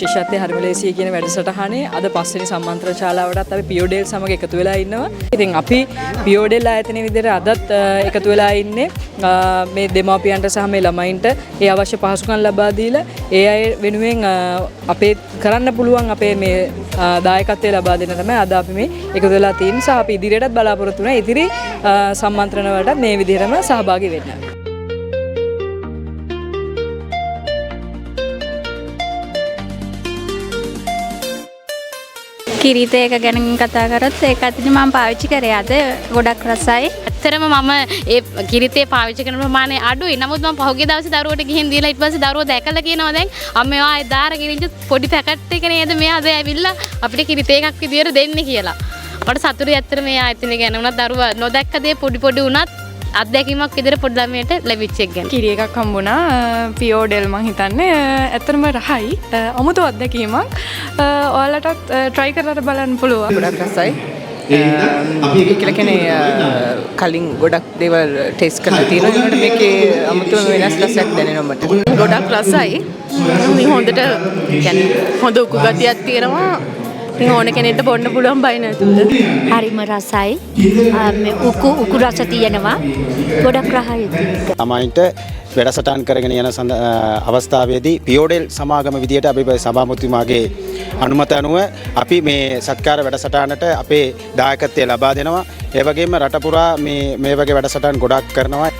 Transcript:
විශේෂත්වයේ හරිමලේසිය කියන වැඩසටහනේ අද පස්වෙනි සම්මන්ත්‍රණ ශාලාවටත් අපි පියෝඩෙල් සමග එකතු වෙලා ඉන්නවා. ඉතින් අපි පියෝඩෙල් ආයතනයේ විදිහට අදත් එකතු වෙලා ඉන්නේ මේ දෙමාපියන්ට සහ මේ ළමයින්ට ඒ අවශ්‍ය පහසුකම් ලබා දීලා ඒ අය වෙනුවෙන් අපේ කරන්න පුළුවන් අපේ මේ දායකත්වය ලබා දෙන්න තමයි අද අපි මේ එකතු වෙලා තියෙන්නේ. සහ අපි ඉදිරියටත් බලාපොරොත්තු වෙනවා ඉදිරි සම්මන්ත්‍රණ වලට මේ විදිහටම සහභාගී වෙන්න. කිරිත එක ගැන කතා කරොත් ඒක ඇත්තටම මම පාවිච්චි කරේ අද ගොඩක් රසයි. ඇත්තටම මම ඒ කිරිතේ පාවිච්චි කරන ප්‍රමාණය අඩුයි. නමුත් මම පහුගිය දවසේ දරුවට ගිහින් දීලා ඊට පස්සේ දරුවෝ දැකලා කියනවා දැන් අම්මේ ආයේ දාර කිරිච්ච පොඩි පැකට් එක නේද මෙයා අද ඇවිල්ලා අපිට කිරිත එකක් විදියට දෙන්නේ කියලා. මට සතුටුයි ඇත්තට මේ ආයතනය ගැන. උනත් දරුවා නොදැක්ක දේ පොඩි පොඩි උනත් අත්දැකීමක් විදියට පොඩි ළමයට ලැබිච්ච එක ගැන. කිරි එකක් හම්බුණා පියෝඩෙල් මං හිතන්නේ ඇත්තටම රහයි අමුතු අත්දැකීමක්. ඔයාලටත් try කරලා බලන්න පුළුවන්. ගොඩක් රසයි. කියලා කියන්නේ කලින් ගොඩක් දේවල් ටෙස්ට් කරලා තියෙනවා. ඒකට මේකේ අමුතුම වෙනස් රසයක් දැනෙනවා මට. ගොඩක් රසයි. මේ හොඳට කියන්නේ හොඳ උකු ගතියක් තියෙනවා. ඉතින් ඕන කෙනෙක්ට බොන්න පුළුවන් බය නැතුව. හරිම රසයි. මේ උකු රස තියෙනවා. ගොඩක් රහයි. ළමයින්ට වැඩසටහන් කරගෙන යන අවස්ථාවේදී පියෝඩෙල් සමාගම විදියට අපි සභාපතිතුමාගේ අනුමත අනුව අපි මේ සත්කාර වැඩසටහනට අපේ දායකත්වය ලබා දෙනවා. ඒ වගේම රට පුරා මේ වගේ වැඩසටහන් ගොඩක් කරනවා.